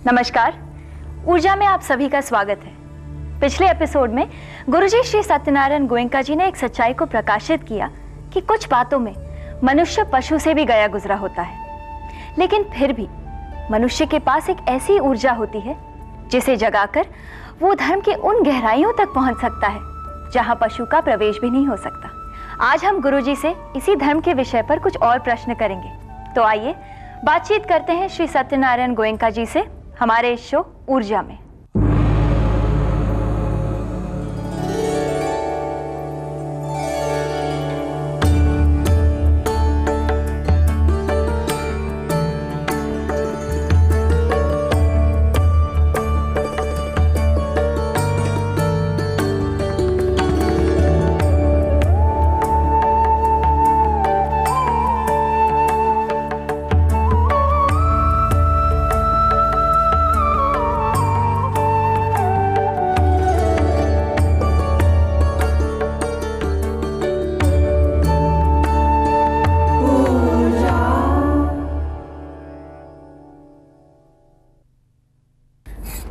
नमस्कार, ऊर्जा में आप सभी का स्वागत है। पिछले एपिसोड में गुरुजी श्री सत्यनारायण गोयनका जी ने एक सच्चाई को प्रकाशित किया कि कुछ बातों में मनुष्य पशु से भी गया गुजरा होता है, लेकिन फिर भी मनुष्य के पास एक ऐसी ऊर्जा होती है जिसे जगाकर वो धर्म के उन गहराइयों तक पहुंच सकता है जहां पशु का प्रवेश भी नहीं हो सकता। आज हम गुरुजी से इसी धर्म के विषय पर कुछ और प्रश्न करेंगे, तो आइए बातचीत करते हैं श्री सत्यनारायण गोयनका जी से हमारे इस शो ऊर्जा में।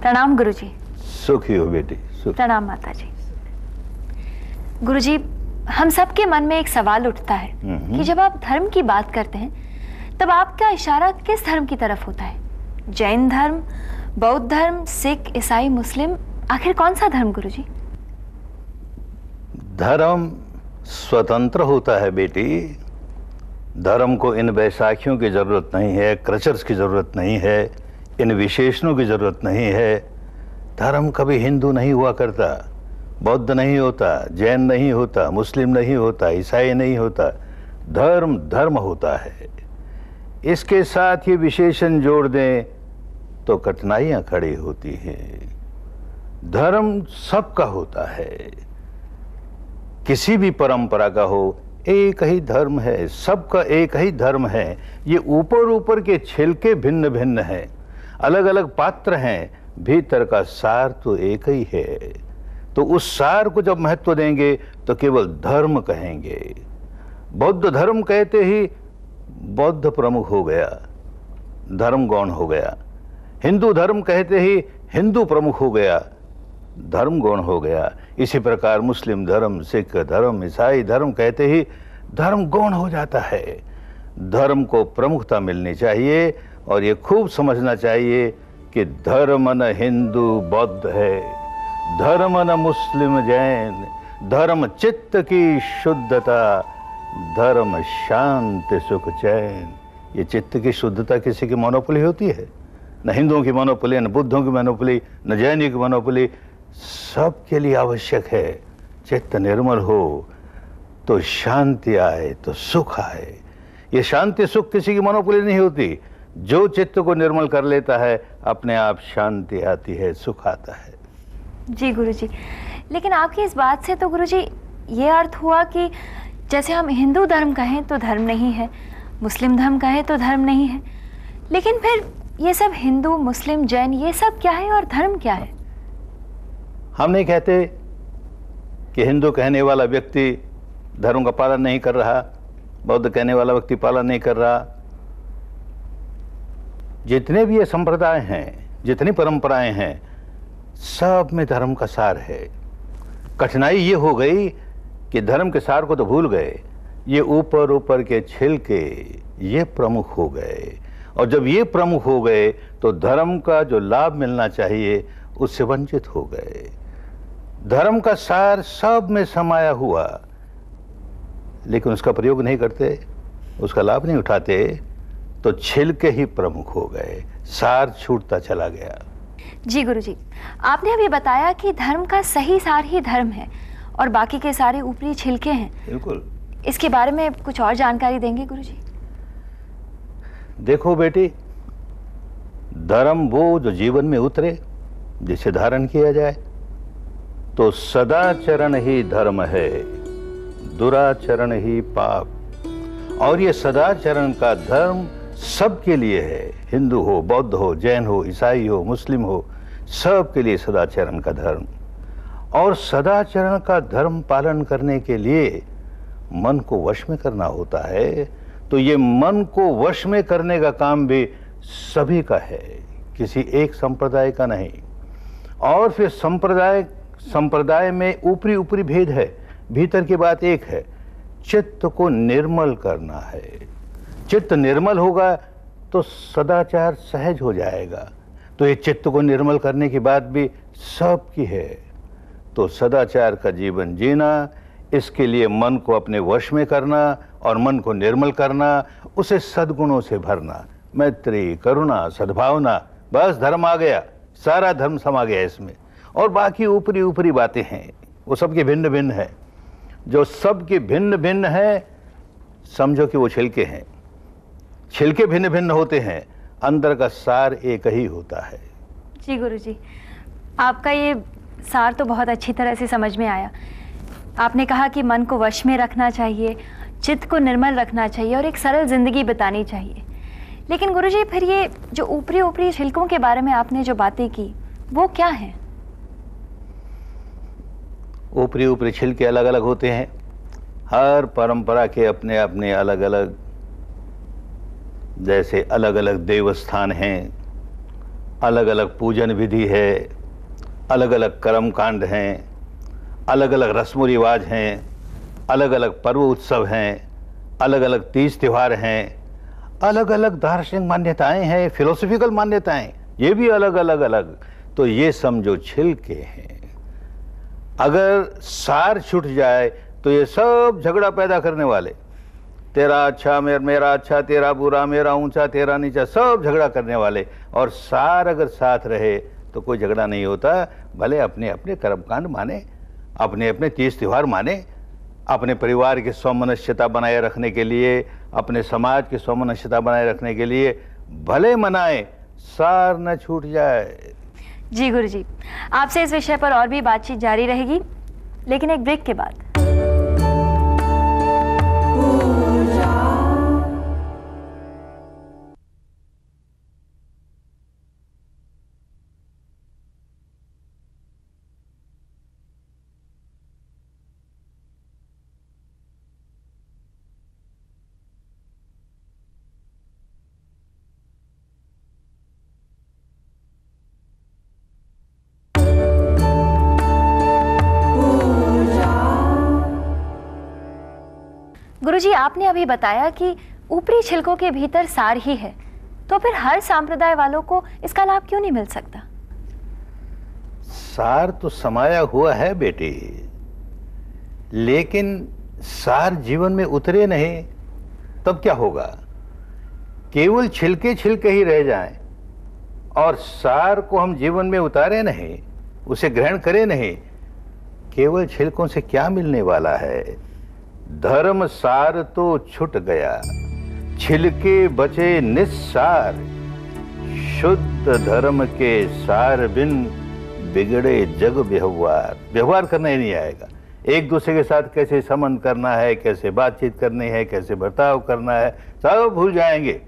प्रणाम गुरुजी। सुखी हो बेटी, प्रणाम माता जी। गुरुजी, हम सबके मन में एक सवाल उठता है कि जब आप धर्म की बात करते हैं तब आपका इशारा किस धर्म की तरफ होता है? जैन धर्म, बौद्ध धर्म, सिख, ईसाई, मुस्लिम, आखिर कौन सा धर्म गुरुजी? धर्म स्वतंत्र होता है बेटी। धर्म को इन बैसाखियों की जरूरत नहीं है, क्रचर्स की जरूरत नहीं है, इन विशेषणों की जरूरत नहीं है। धर्म कभी हिंदू नहीं हुआ करता, बौद्ध नहीं होता, जैन नहीं होता, मुस्लिम नहीं होता, ईसाई नहीं होता। धर्म धर्म होता है। इसके साथ ये विशेषण जोड़ दें तो कठिनाइयां खड़ी होती हैं। धर्म सबका होता है, किसी भी परंपरा का हो, एक ही धर्म है, सबका एक ही धर्म है। ये ऊपर ऊपर के छिलके भिन्न भिन्न हैं, अलग अलग पात्र हैं, भीतर का सार तो एक ही है। तो उस सार को जब महत्व देंगे तो केवल धर्म कहेंगे। बौद्ध धर्म कहते ही बौद्ध प्रमुख हो गया, धर्म गौण हो गया। हिंदू धर्म कहते ही हिंदू प्रमुख हो गया, धर्म गौण हो गया। इसी प्रकार मुस्लिम धर्म, सिख धर्म, ईसाई धर्म कहते ही धर्म गौण हो जाता है। धर्म को प्रमुखता मिलनी चाहिए और ये खूब समझना चाहिए कि धर्म न हिंदू बौद्ध है, धर्म न मुस्लिम जैन, धर्म चित्त की शुद्धता, धर्म शांति सुख चैन। ये चित्त की शुद्धता किसी की मोनोपोली होती है? न हिंदुओं की मोनोपोली, न बुद्धों की मोनोपोली, न जैनियों की मोनोपोली। सबके लिए आवश्यक है। चित्त निर्मल हो तो शांति आए, तो सुख आए। ये शांति सुख किसी की मोनोपोली नहीं होती। जो चित्त को निर्मल कर लेता है अपने आप शांति आती है, सुख आता है। जी गुरुजी, लेकिन आपकी इस बात से तो गुरुजी ये अर्थ हुआ कि जैसे हम हिंदू धर्म कहें तो धर्म नहीं है, मुस्लिम धर्म कहें तो धर्म नहीं है, लेकिन फिर ये सब हिंदू, मुस्लिम, जैन, ये सब क्या है और धर्म क्या है? हम नहीं कहते कि हिंदू कहने वाला व्यक्ति धर्म का पालन नहीं कर रहा, बौद्ध कहने वाला व्यक्ति पालन नहीं कर रहा। जितने भी ये संप्रदाय हैं, जितनी परंपराएं हैं, सब में धर्म का सार है। कठिनाई ये हो गई कि धर्म के सार को तो भूल गए, ये ऊपर ऊपर के छिलके ये प्रमुख हो गए। और जब ये प्रमुख हो गए तो धर्म का जो लाभ मिलना चाहिए उससे वंचित हो गए। धर्म का सार सब में समाया हुआ, लेकिन उसका प्रयोग नहीं करते, उसका लाभ नहीं उठाते, तो छिलके ही प्रमुख हो गए, सार छूटता चला गया। जी गुरुजी, आपने अभी बताया कि धर्म का सही सार ही धर्म है और बाकी के सारे ऊपरी छिलके हैं। बिल्कुल। इसके बारे में कुछ और जानकारी देंगे गुरुजी? देखो बेटी, धर्म वो जो जीवन में उतरे, जिसे धारण किया जाए। तो सदाचरण ही धर्म है, दुराचरण ही पाप। और ये सदाचरण का धर्म सबके लिए है, हिंदू हो, बौद्ध हो, जैन हो, ईसाई हो, मुस्लिम हो, सब के लिए सदाचरण का धर्म। और सदाचरण का धर्म पालन करने के लिए मन को वश में करना होता है। तो ये मन को वश में करने का काम भी सभी का है, किसी एक संप्रदाय का नहीं। और फिर संप्रदाय में ऊपरी ऊपरी भेद है, भीतर की बात एक है, चित्त को निर्मल करना है। चित्त निर्मल होगा तो सदाचार सहज हो जाएगा। तो ये चित्त को निर्मल करने की बात भी सबकी है। तो सदाचार का जीवन जीना, इसके लिए मन को अपने वश में करना और मन को निर्मल करना, उसे सद्गुणों से भरना, मैत्री, करुणा, सद्भावना, बस धर्म आ गया, सारा धर्म समा गया इसमें। और बाकी ऊपरी ऊपरी बातें हैं, वो सबके भिन्न भिन्न है। जो सबके भिन्न भिन्न है, समझो कि वो छिलके हैं। छिलके भिन्न भिन्न होते हैं, अंदर का सार एक ही होता है। जी गुरुजी, आपका ये सार तो बहुत अच्छी तरह से समझ में आया। आपने कहा कि मन को वश में रखना चाहिए, चित्त को निर्मल रखना चाहिए और एक सरल जिंदगी बितानी चाहिए। लेकिन गुरुजी, फिर ये जो ऊपरी ऊपरी छिलकों के बारे में आपने जो बातें की, वो क्या हैं? ऊपरी ऊपरी छिलके अलग अलग होते हैं। हर परंपरा के अपने अपने अलग अलग, जैसे अलग अलग देवस्थान हैं, अलग अलग पूजन विधि है, अलग अलग कर्म कांड हैं, अलग अलग रस्म रिवाज हैं, अलग अलग पर्व उत्सव हैं, अलग अलग तीज त्यौहार हैं, अलग अलग दार्शनिक मान्यताएं हैं, फिलोसफिकल मान्यताएं, ये भी अलग अलग अलग। तो ये समझो छिलके हैं। अगर सार छूट जाए तो ये सब झगड़ा पैदा करने वाले, तेरा अच्छा मेरा अच्छा, तेरा बुरा मेरा ऊंचा, तेरा नीचा, सब झगड़ा करने वाले। और सार अगर साथ रहे तो कोई झगड़ा नहीं होता। भले अपने अपने कर्मकांड माने, अपने अपने तीज त्यौहार माने, अपने परिवार की सौमनस्यता बनाए रखने के लिए, अपने समाज की सौमनस्यता बनाए रखने के लिए भले मनाए, सार न छूट जाए। जी गुरुजी, आपसे इस विषय पर और भी बातचीत जारी रहेगी, लेकिन एक ब्रेक के बाद। गुरुजी, आपने अभी बताया कि ऊपरी छिलकों के भीतर सार ही है, तो फिर हर संप्रदाय वालों को इसका लाभ क्यों नहीं मिल सकता? सार तो समाया हुआ है बेटी, लेकिन सार जीवन में उतरे नहीं तब क्या होगा? केवल छिलके छिलके ही रह जाएं और सार को हम जीवन में उतारे नहीं, उसे ग्रहण करें नहीं, केवल छिलकों से क्या मिलने वाला है? धर्म सार तो छूट गया, छिलके बचे निस्सार। शुद्ध धर्म के सार बिन बिगड़े जग व्यवहार। व्यवहार करना ही नहीं आएगा। एक दूसरे के साथ कैसे संबंध करना है, कैसे बातचीत करनी है, कैसे बर्ताव करना है, सब भूल जाएंगे।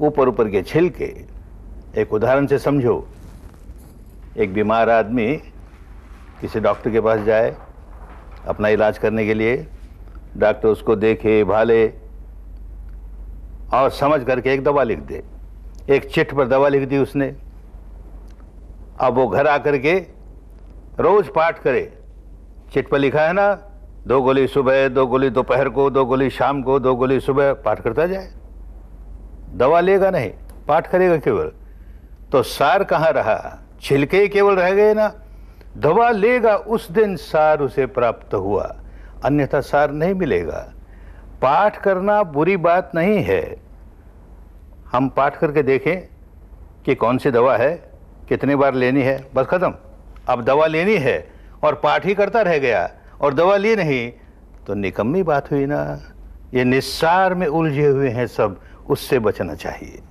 ऊपर ऊपर के छिलके। एक उदाहरण से समझो, एक बीमार आदमी किसी डॉक्टर के पास जाए अपना इलाज करने के लिए। डॉक्टर उसको देखे, भाले और समझ करके एक दवा लिख दे। एक चिट पर दवा लिख दी उसने। अब वो घर आकर के रोज पाठ करे। चिट पर लिखा है ना, 2 गोली सुबह, 2 गोली दोपहर को, 2 गोली शाम को, 2 गोली सुबह, पाठ करता जाए। दवा लेगा नहीं, पाठ करेगा केवल। तो सार कहाँ रहा? छिलके केवल रह गए ना। दवा लेगा उस दिन सार उसे प्राप्त हुआ, अन्यथा सार नहीं मिलेगा। पाठ करना बुरी बात नहीं है। हम पाठ करके देखें कि कौन सी दवा है, कितनी बार लेनी है, बस खत्म। अब दवा लेनी है और पाठ ही करता रह गया और दवा ली नहीं, तो निकम्मी बात हुई ना। ये निस्सार में उलझे हुए हैं सब, उससे बचना चाहिए।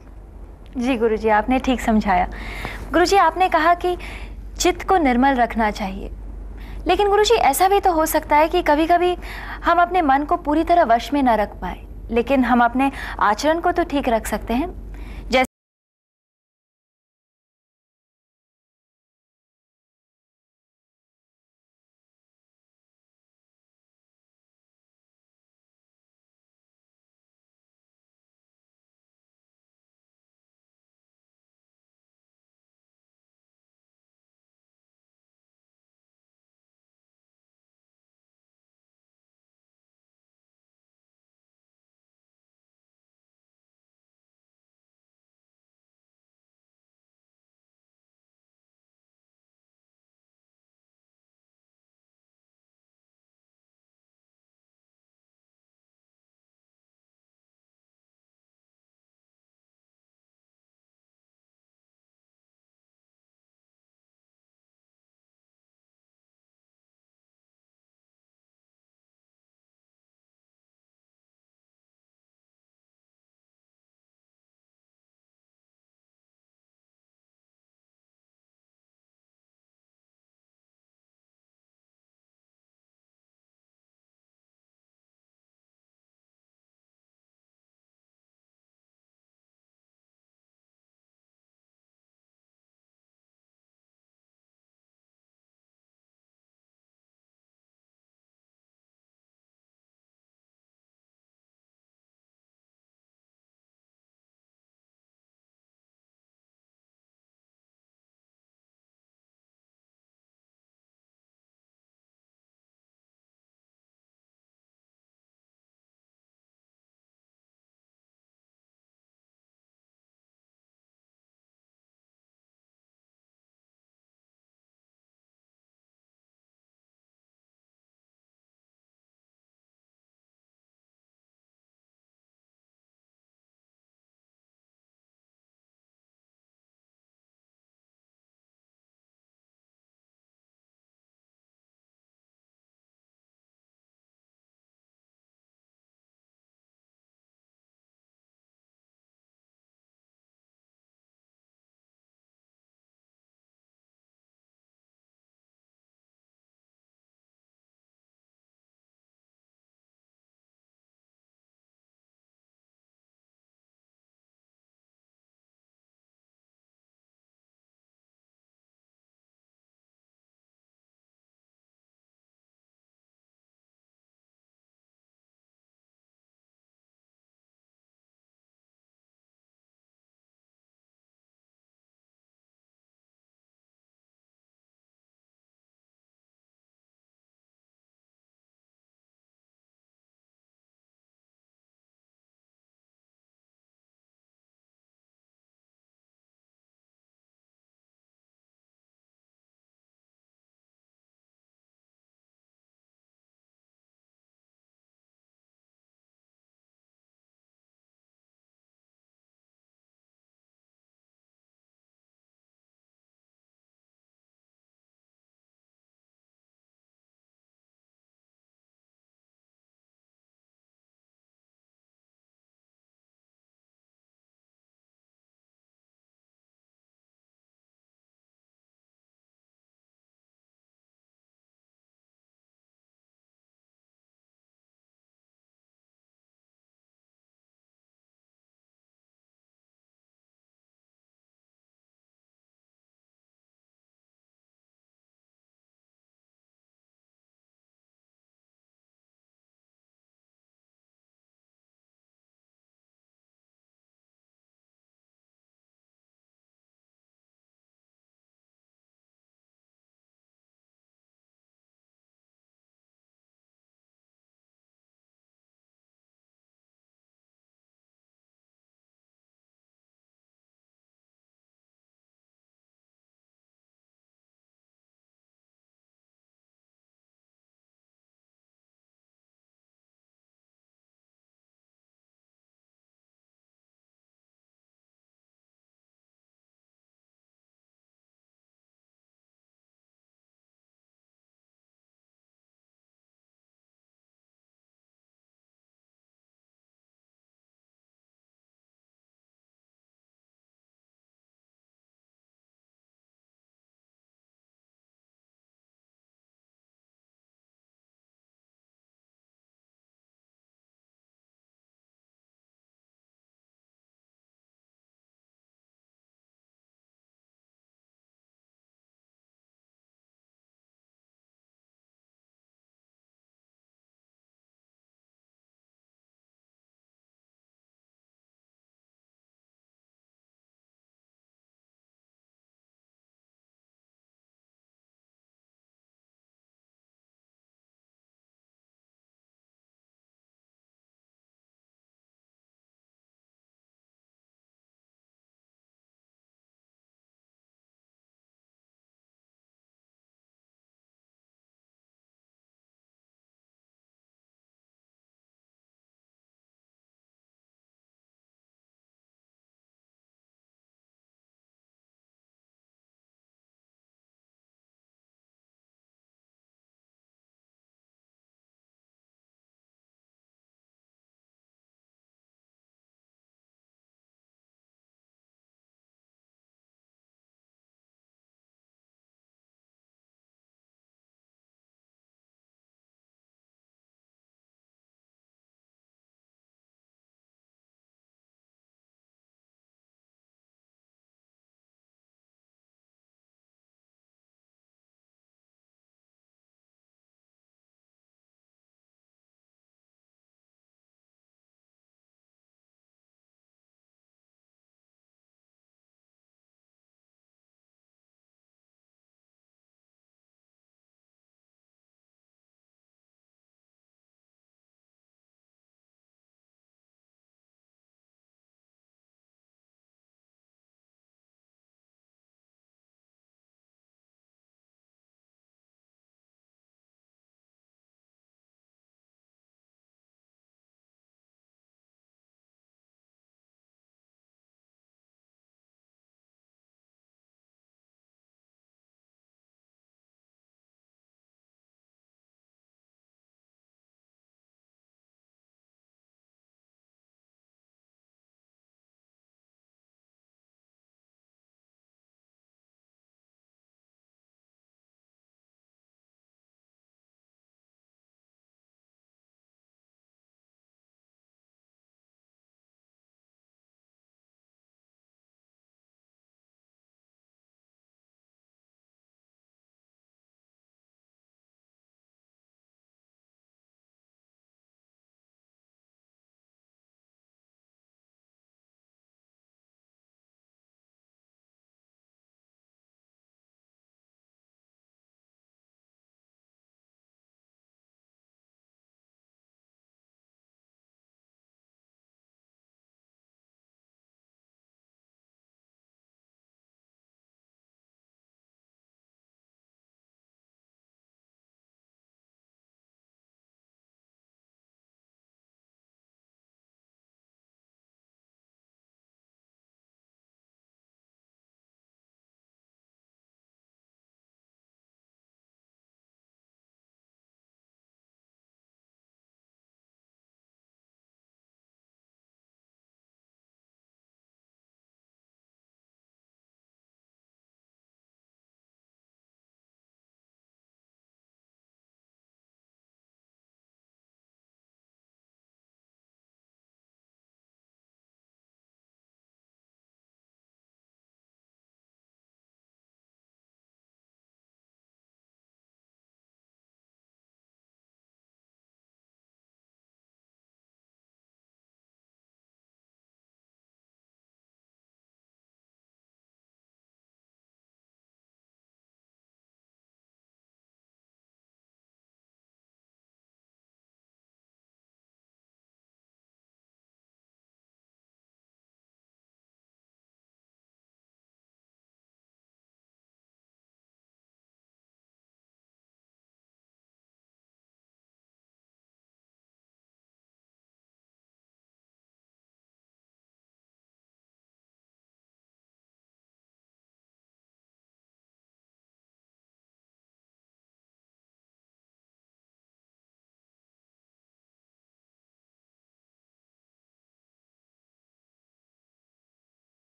जी गुरुजी, आपने ठीक समझाया। गुरुजी, आपने कहा कि चित्त को निर्मल रखना चाहिए, लेकिन गुरुजी ऐसा भी तो हो सकता है कि कभी कभी हम अपने मन को पूरी तरह वश में न रख पाए, लेकिन हम अपने आचरण को तो ठीक रख सकते हैं।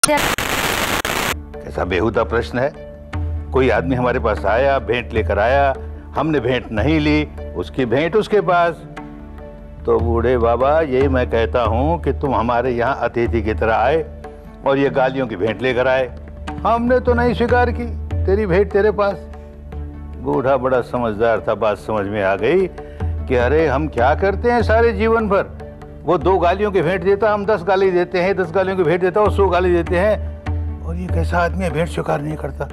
कैसा बेहुदा प्रश्न है। कोई आदमी हमारे पास आया, भेंट लेकर आया, हमने भेंट नहीं ली, उसकी भेंट उसके पास। तो बूढ़े बाबा, यही मैं कहता हूं कि तुम हमारे यहाँ अतिथि की तरह आए और ये गालियों की भेंट लेकर आए। हमने तो नहीं स्वीकार की तेरी भेंट तेरे पास। बूढ़ा बड़ा समझदार था, बात समझ में आ गई कि अरे हम क्या करते हैं सारे जीवन भर। वो 2 गालियों की भेंट देता, हम 10 गाली देते हैं, 10 गालियों की भेंट देता, वो 100 गाली देते हैं, और ये कैसा आदमी है, भेंट स्वीकार नहीं करता।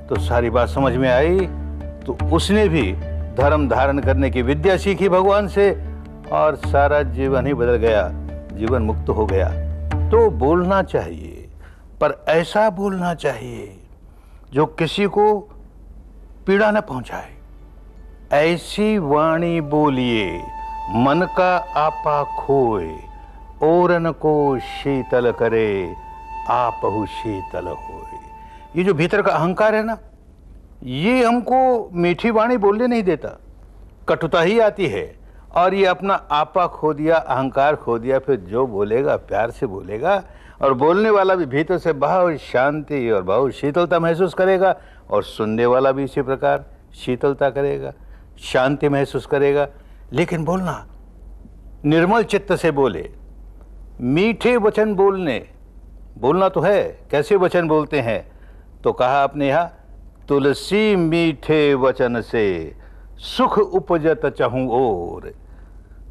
तो सारी बात समझ में आई। तो उसने भी धर्म धारण करने की विद्या सीखी भगवान से, और सारा जीवन ही बदल गया, जीवन मुक्त हो गया। तो बोलना चाहिए, पर ऐसा बोलना चाहिए जो किसी को पीड़ा न पहुंचाए। ऐसी वाणी बोलिए मन का आपा खोए, औरन को शीतल करे आपहु शीतल होए। ये जो भीतर का अहंकार है ना, ये हमको मीठी वाणी बोलने नहीं देता, कटुता ही आती है। और ये अपना आपा खो दिया, अहंकार खो दिया, फिर जो बोलेगा प्यार से बोलेगा, और बोलने वाला भी भीतर से बहुत शांति और बहुत शीतलता महसूस करेगा, और सुनने वाला भी इसी प्रकार शीतलता करेगा, शांति महसूस करेगा। लेकिन बोलना निर्मल चित्त से बोले, मीठे वचन बोलना तो है। कैसे वचन बोलते हैं? तो कहा अपने यहाँ, तुलसी मीठे वचन से सुख उपजत चहु ओर,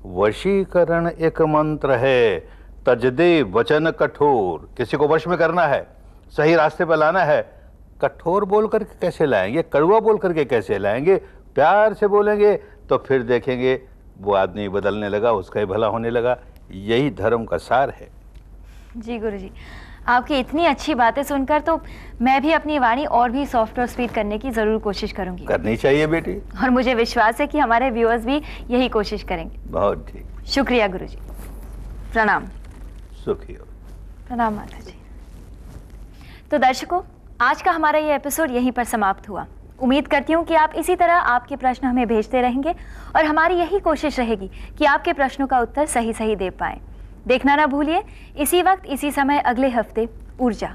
वशीकरण एक मंत्र है तज दे वचन कठोर। किसी को वश में करना है, सही रास्ते पर लाना है, कठोर बोल करके कैसे लाएंगे, कड़वा बोल करके कैसे लाएंगे? प्यार से बोलेंगे तो फिर देखेंगे वो आदमी बदलने लगा, उसका ही भला होने लगा। यही धर्म का सार है। जी गुरुजी, आपकी इतनी अच्छी बातें सुनकर तो मैं भी अपनी वाणी और भी सॉफ्ट और स्वीट करने की जरूर कोशिश करूंगी। करनी चाहिए बेटी, और मुझे विश्वास है कि हमारे व्यूअर्स भी यही कोशिश करेंगे। बहुत ठीक। शुक्रिया गुरुजी। प्रणाम। सुखी हो। प्रणाम माता जी। तो दर्शकों, आज का हमारा ये एपिसोड यहीं पर समाप्त हुआ। उम्मीद करती हूँ कि आप इसी तरह आपके प्रश्न हमें भेजते रहेंगे, और हमारी यही कोशिश रहेगी कि आपके प्रश्नों का उत्तर सही सही दे पाएं। देखना ना भूलिए इसी वक्त इसी समय अगले हफ्ते ऊर्जा।